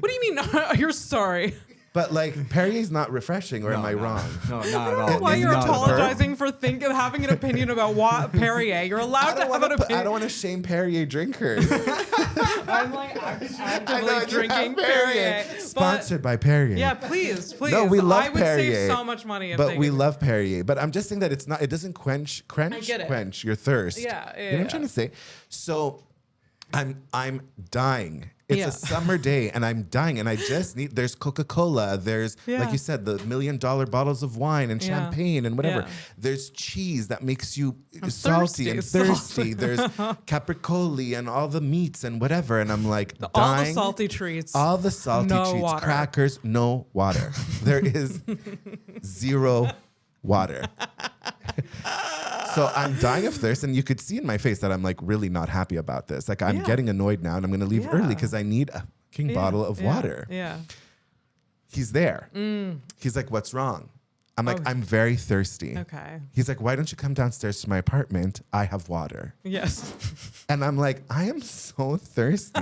do you mean? You're sorry. But like Perrier's not refreshing, or am I wrong? No, not at all. I don't know why you're apologizing for having an opinion about what Perrier. You're allowed to have an opinion. I don't want to shame Perrier drinkers. I'm like actively drinking Perrier. Sponsored by Perrier. Yeah, please. No, we love I would Perrier. save so much money. But we love Perrier. But I'm just saying that it doesn't quench your thirst. Yeah, you know what I'm trying to say? So I'm dying. It's a summer day and I'm dying and I just need, there's Coca-Cola, there's, like you said, the $1 million bottles of wine and champagne and whatever. Yeah. There's cheese that makes you salty and thirsty. There's capricoli and all the meats and whatever. And I'm like dying. All the salty treats. All the salty treats, water. crackers, no water. There is zero water. So I'm dying of thirst, and you could see in my face that I'm like really not happy about this. Like I'm getting annoyed now, and I'm going to leave early because I need a fucking bottle of water. Yeah. He's there. He's like, what's wrong? I'm like, I'm very thirsty. Okay. He's like, why don't you come downstairs to my apartment? I have water. Yes. And I'm like, I am so thirsty.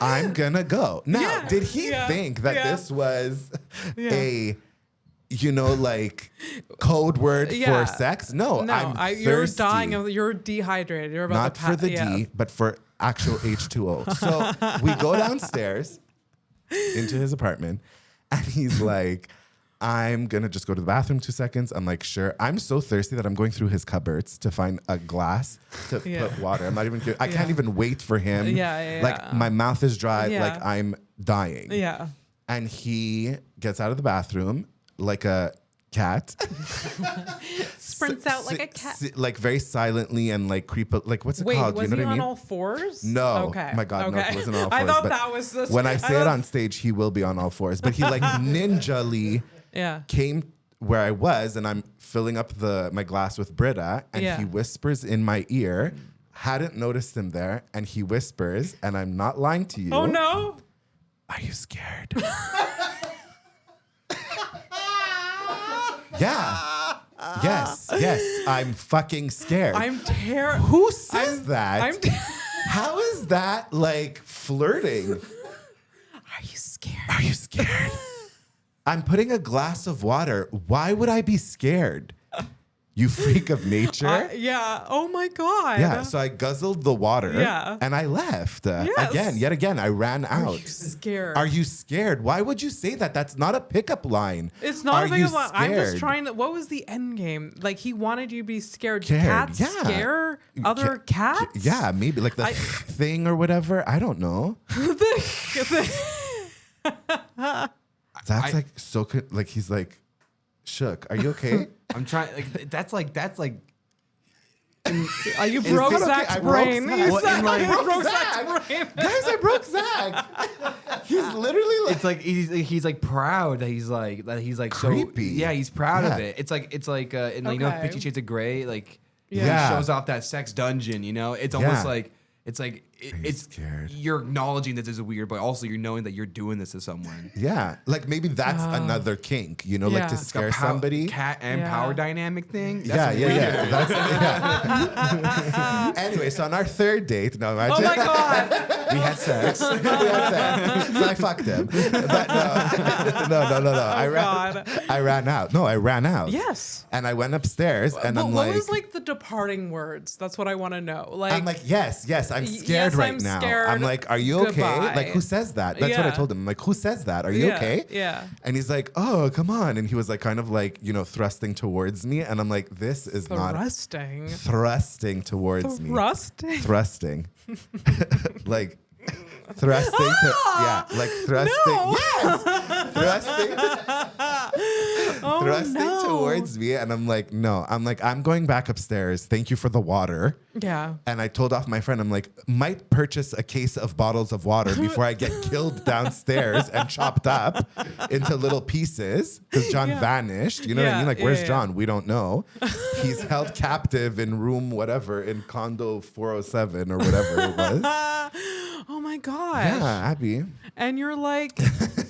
I'm gonna go. Now, did he think that this was a, you know, like code word for sex? No, I'm thirsty. You're dying of, you're dehydrated. You're about not for the D, but for actual H2O. So we go downstairs into his apartment, and he's like, I'm gonna just go to the bathroom 2 seconds. I'm like, sure. I'm so thirsty that I'm going through his cupboards to find a glass to put water. I'm not even kidding. I can't even wait for him. Like my mouth is dry. Like I'm dying. Yeah. And he gets out of the bathroom like a cat. Sprints out like a cat. Like very silently and like creep. Like what's it called? Was You know he what I mean? on all fours? No. Okay. My God, no, he wasn't on all fours. I thought but that was the... when I say it on stage, he will be on all fours. But he like ninja-ly came where I was, and I'm filling up my glass with Brita, and he whispers in my ear. Hadn't noticed him there, and he whispers, and I'm not lying to you. Oh no! Are you scared? Yeah. Yes. I'm fucking scared. I'm terrified. Who says that? How is that like flirting? Are you scared? Are you scared? I'm putting a glass of water. Why would I be scared? You freak of nature. Yeah. Oh my God. Yeah. So I guzzled the water. Yeah. And I left. Yes. Yet again, I ran out. Are you scared? Are you scared? Why would you say that? That's not a pickup line. It's not a Are you pickup line. I'm just scared? trying to. What was the end game? Like he wanted you to be scared. Scared, Cats yeah. scare other cats? Yeah, maybe like the thing or whatever. I don't know. That's like so like he's like shook. Are you okay? I'm trying. Like that's like. You broke Zach's brain. I broke Zach. You I broke broke Zach. Zach's brain. Guys, I broke Zach. He's literally like It's like he's like proud that he's like creepy. So, yeah, he's proud of Yeah. it. It's like in like, you know, Okay. 50 Shades of Grey, like Yeah. he shows off that sex dungeon. You know, it's almost Yeah. like it's scared? You're acknowledging that this is weird, but also you're knowing that you're doing this to someone. yeah, like maybe that's another kink, you know, like to Yeah. scare somebody. Cat and power dynamic thing. Yeah. That's That's, yeah. Anyway, so on our third date, no, Oh my God. we had sex. we had sex. So I fucked him. But no. I ran out. No, I ran out. Yes. And I went upstairs, and I'm what like, was like the departing words? That's what I want to know. Like, I'm like, yes, I'm scared yes, right I'm now. scared. I'm like, are you okay? Goodbye. Like, who says that? That's what I Yeah. told him. I'm like, who says that? Are you okay? Yeah. And he's like, oh, come on. And he was like, kind of like, you know, thrusting towards me. And I'm like, this is not thrusting towards me. Thrusting. Like, thrusting to, yeah, like thrusting. No. Yes. Thrusting towards me. And I'm like, no. I'm going back upstairs. Thank you for the water. Yeah. And I told off my friend, I'm like, might purchase a case of bottles of water before I get killed downstairs and chopped up into little pieces because John vanished. You know what I mean? Like, where's John? We don't know. He's held captive in room whatever, in condo 407 or whatever it was. Oh my gosh. Yeah, Abby. And you're like,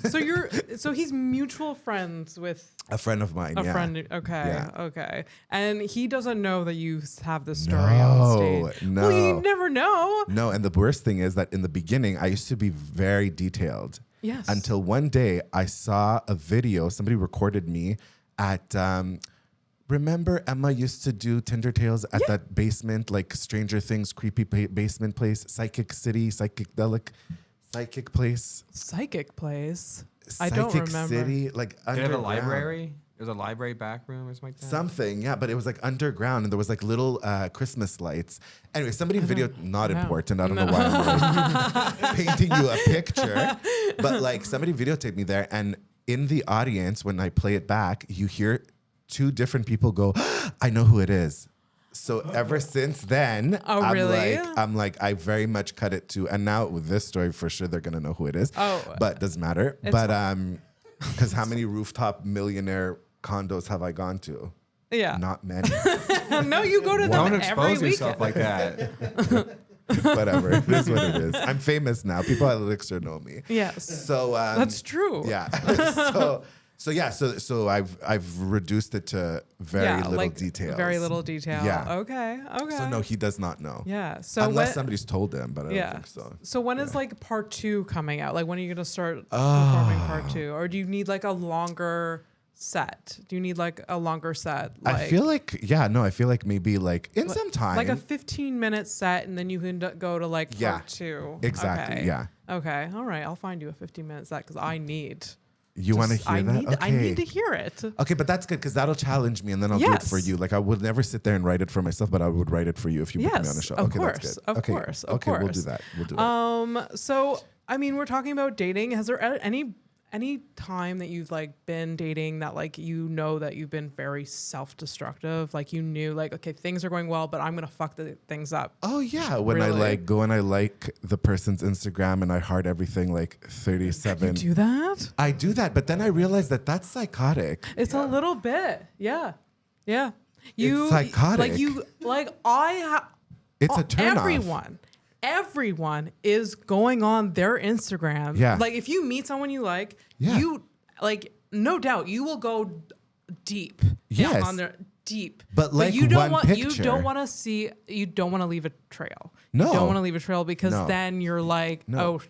so he's mutual friends with A friend of mine, a yeah. friend. Okay. Yeah. Okay. And he doesn't know that you have this story on stage. No. Well, you never know. No, and the worst thing is that in the beginning, I used to be very detailed. Yes. Until one day I saw a video, somebody recorded me at, remember Emma used to do Tinder Tales at that basement, like Stranger Things, creepy basement place, Psychic City, Psychic place. Psychic place. I Psychic don't remember. City, like They have a underground. library. There's a library back room or something like that. Something, yeah, but it was like underground and there was like little Christmas lights. Anyway, somebody videoed, not important, I don't know why I'm like painting you a picture, but like somebody videotaped me there, and in the audience, when I play it back, you hear two different people go, I know who it is. So ever since then, I'm like, I very much cut it to, and now with this story, for sure, they're going to know who it is. But doesn't matter. But because how many rooftop millionaire condos have I gone to? Yeah. Not many. No, you go to them Don't every expose yourself weekend. like that. Whatever. It is what it is. I'm famous now. People at Elixir know me. Yes. So That's true. Yeah. So I've reduced it to very little details. Very little detail. Yeah. Okay. So no, he does not know. Yeah. So unless somebody's told him, but I yeah. don't think so. So when is like part 2 coming out? Like when are you gonna start performing part 2? Or do you need like a longer set? Do you need like a longer set? Like, I feel like I feel like maybe like in some time. like a 15-minute set, and then you can go to like part 2. Exactly. Okay. Yeah. Okay. All right. I'll find you a 15-minute set because I need. You want to hear that? I need to hear it. Okay, but that's good because that'll challenge me, and then I'll do it for you. Like I would never sit there and write it for myself, but I would write it for you if you put me on a show. Of Okay, course, that's good. of Okay, course, of okay, we'll do course. that. We'll do that. So I mean, we're talking about dating. Has there any time that you've like been dating that like you know that you've been very self-destructive? Like you knew like, okay, things are going well, but I'm gonna fuck the things up. Oh yeah, when I Really? like go and I like the person's Instagram and I heart everything like 37. You do that? I do that, but then I realize that that's psychotic. It's a little bit, yeah. It's psychotic. It's a turn Everyone is going on their Instagram. Yeah. Like if you meet someone you like, Yeah. you like no doubt you will go deep. Yes. On their deep. But like you don't one want you picture. don't want to see you don't want to leave a trail. No. You don't want to leave a trail because No. then you're like, No. oh.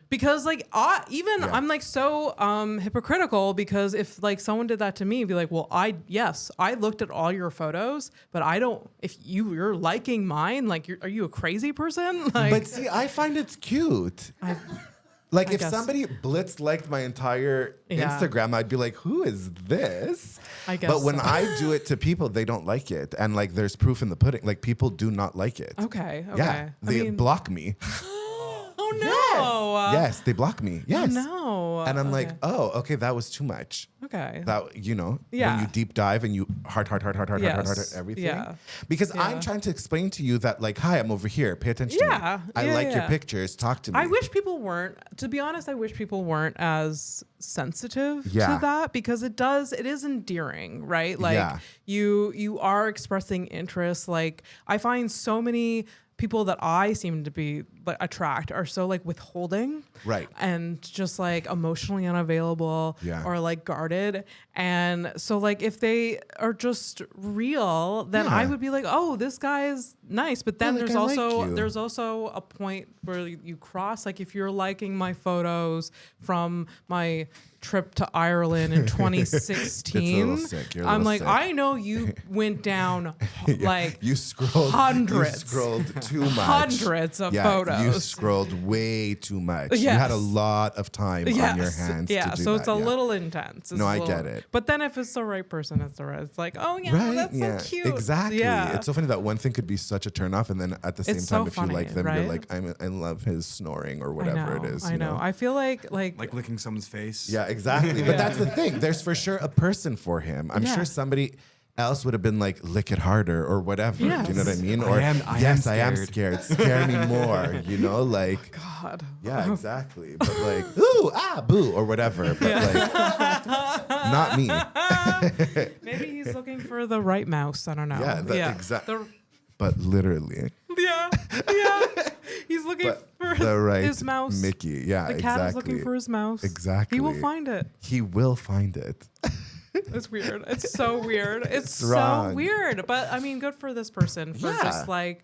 Because like I'm like so hypocritical because if like someone did that to me, be like, well, I looked at all your photos, but I don't. If you're liking mine, like, are you a crazy person? Like, But see, I find it's cute. Like if guess. somebody blitz liked my entire Yeah. Instagram, I'd be like, who is this? I guess But when so. I do it to people, they don't like it. And like there's proof in the pudding. Like people do not like it. okay, Yeah. They block me. oh no, Yes, they block me. Yes. no, And I'm like, okay. oh, okay, that was too much. Okay. That when Yeah. you deep dive and you heart Yes. everything. Yeah. Because Yeah. I'm trying to explain to you that like, hi, I'm over here. Pay attention to Yeah. me. I Yeah, like your yeah. pictures. Talk to me. I wish people weren't, to be honest, I wish people weren't as sensitive Yeah. to that because it is endearing, right? Like Yeah. you are expressing interest. Like I find so many people that I seem to be like attract are so like withholding. Right. And just like emotionally unavailable Yeah. or like guarded. And so like if they are just real, then Yeah. I would be like, oh, this guy is nice. But then like, there's I like also you. there's also a point where you cross. Like if you're liking my photos from my trip to Ireland in 2016, sick. You're a I'm little like, sick. I know you went down like you scrolled hundreds. You scrolled too much. Hundreds of You photos. scrolled way too much. You Yes. had a lot of time on your hands. Yeah, to do so that. it's a Yeah. little intense. It's No, a I little- get it. But then if it's the right person, it's the right. It's like, oh yeah, Right? that's Yeah. so cute. Exactly. Yeah. It's so funny that one thing could be such a turn off, and then at the same It's time, so if you like funny, them, right? you're like, I love his snoring or whatever it is. I you know. I feel like Like licking someone's face. Yeah, exactly. But that's the thing. There's for sure a person for him. I'm Yeah. sure somebody else would have been like, lick it harder or whatever. Do you know what I Yes. mean? I Or am yes, I am scared. Scare me more. You know, like God. yeah, exactly. But like, ooh, ah, boo, or whatever. But like, not me. Maybe he's looking for the right mouse. I don't know. Yeah, exactly. The- But literally, Yeah. He's looking but for the right his mouse. Mickey. Yeah, The cat exactly. is looking for his mouse. Exactly. He will find it. He will find it. It's weird. It's so weird. It's so wrong. weird. But I mean, good for this person for Yeah. just like,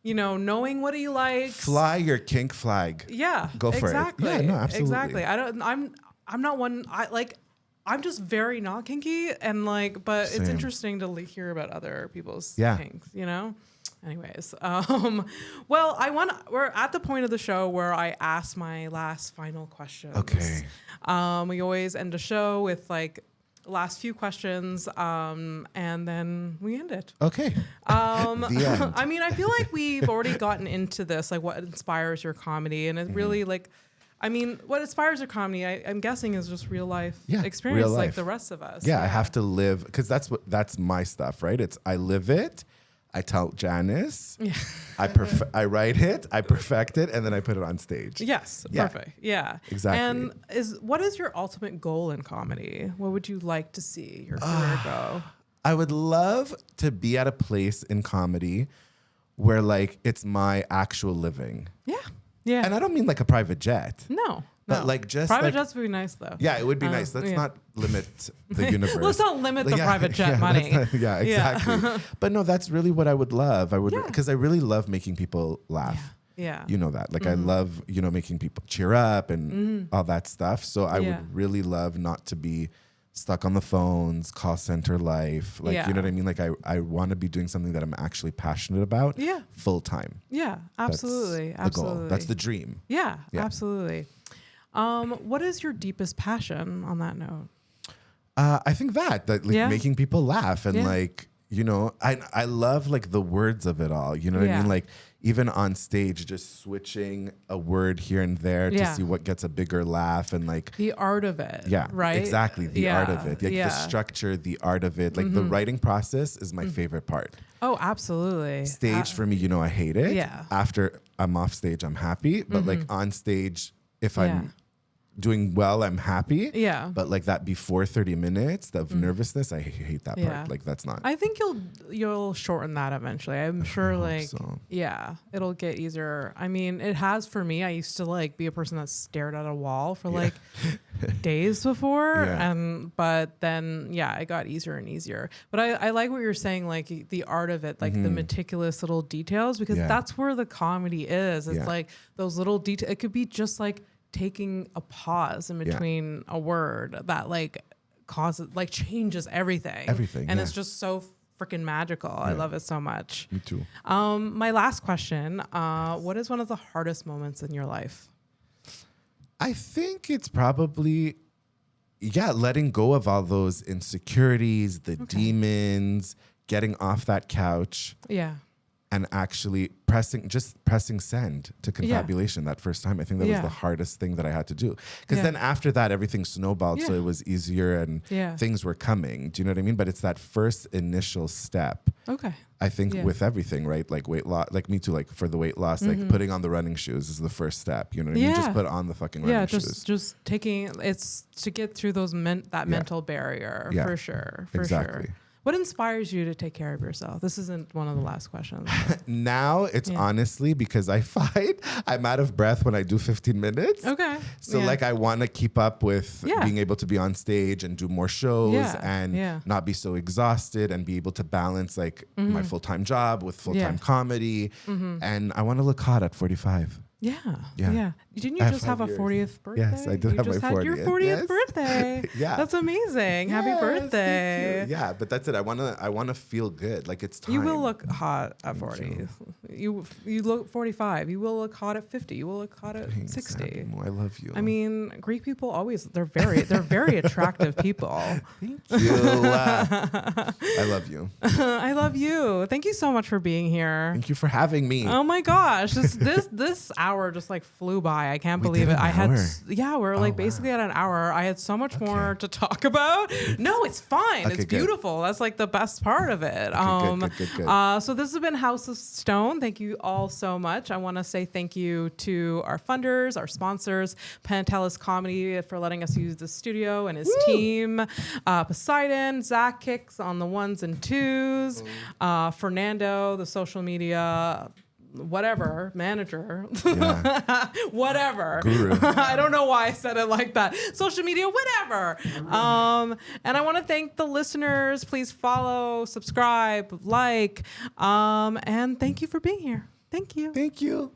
knowing what he likes. Fly your kink flag. Yeah. Go for it. exactly. Yeah, no, absolutely. Exactly. I'm not one. I'm just very not kinky and like, but it's Same. interesting to hear about other people's Yeah. kinks, Anyways, well, we're at the point of the show where I ask my last final questions. Okay. We always end the show with like last few questions, and then we end it. Okay. The end. I mean, I feel like we've already gotten into this, like what inspires your comedy, and it really like, I mean, what inspires your comedy, I'm guessing, is just real life experience, real like life. the rest of us. Yeah, I have to live because that's my stuff, right? It's I live it. I tell Janice. Yeah. I write it. I perfect it, and then I put it on stage. Yes, Yeah. perfect. Yeah, Exactly. And what is your ultimate goal in comedy? What would you like to see your career go? I would love to be at a place in comedy where like it's my actual living. Yeah. Yeah. And I don't mean like a private jet. No. But no. like just private like, jets would be nice though. Yeah, it would be nice. Let's not limit the universe. Let's not limit the private jet money. Yeah, exactly. But no, that's really what I would love. I would, because I really love making people laugh. Yeah. You know that. Like I love, making people cheer up and all that stuff. So I would really love not to be stuck on the phones, call center life. Like, you know what I mean? Like I want to be doing something that I'm actually passionate about full time. Yeah, absolutely. That's the goal. That's the dream. Yeah, absolutely. What is your deepest passion on that note? I think that like making people laugh and like, I love like the words of it all. You know what I mean? Like even on stage, just switching a word here and there to see what gets a bigger laugh and like the art of it. Yeah, right. Exactly. The art of it. Like the structure, the art of it. Like the writing process is my favorite part. Oh, absolutely. Stage for me, I hate it. Yeah. After I'm off stage, I'm happy. But like on stage, if I'm doing well, I'm happy. Yeah. But like that before 30 minutes of nervousness, I hate that part. Like that's not. I think you'll shorten that eventually. I'm sure it'll get easier. I mean, it has for me. I used to like be a person that stared at a wall for like days before. But then it got easier and easier. But I like what you're saying, like the art of it, like the meticulous little details, because that's where the comedy is. It's like those little details. It could be just like taking a pause in between a word that like causes like changes everything. And it's just so freaking magical. I love it so much. Me too. My last question, what is one of the hardest moments in your life? I think it's probably letting go of all those insecurities, the demons, getting off that couch. Yeah. And actually pressing send to confabulation that first time. I think that was the hardest thing that I had to do. Because then after that, everything snowballed, so it was easier and things were coming. Do you know what I mean? But it's that first initial step. Okay. I think with everything, right? Like weight loss, like me too, like for the weight loss, like putting on the running shoes is the first step. You know what I mean? Just put on the fucking running shoes. Just taking, it's to get through those mental barrier, for sure. For sure. What inspires you to take care of yourself? This isn't one of the last questions. Now it's honestly because I find I'm out of breath when I do 15 minutes. Okay. So like I want to keep up with being able to be on stage and do more shows and not be so exhausted and be able to balance like my full-time job with full-time comedy. And I want to look hot at 45. Yeah. Didn't you just have a 40th birthday? Yes, I did have my 40th. You just had your 40th birthday. That's amazing. Happy birthday. Yeah, but that's it. I want to feel good. Like it's time. You will look hot at 40. You look 45. You will look hot at 50. You will look hot at 60. I love you. I mean, Greek people always they're very attractive people. Thank you. I love you. I love you. Thank you so much for being here. Thank you for having me. Oh my gosh, this hour just like flew by. I can't believe it. We're like basically at an hour. I had so much more to talk about. No, it's fine. Okay, it's beautiful. That's like the best part of it. Good. So this has been House of Stone. Thank you all so much. I want to say thank you to our funders, our sponsors, Pantelis Comedy for letting us use the studio and his team, Poseidon, Zach Kicks on the ones and twos, Fernando, the social media whatever manager, whatever guru. I don't know why I said it like that. Social media, whatever. And I want to thank the listeners. Please follow, subscribe, like, and thank you for being here. Thank you. Thank you.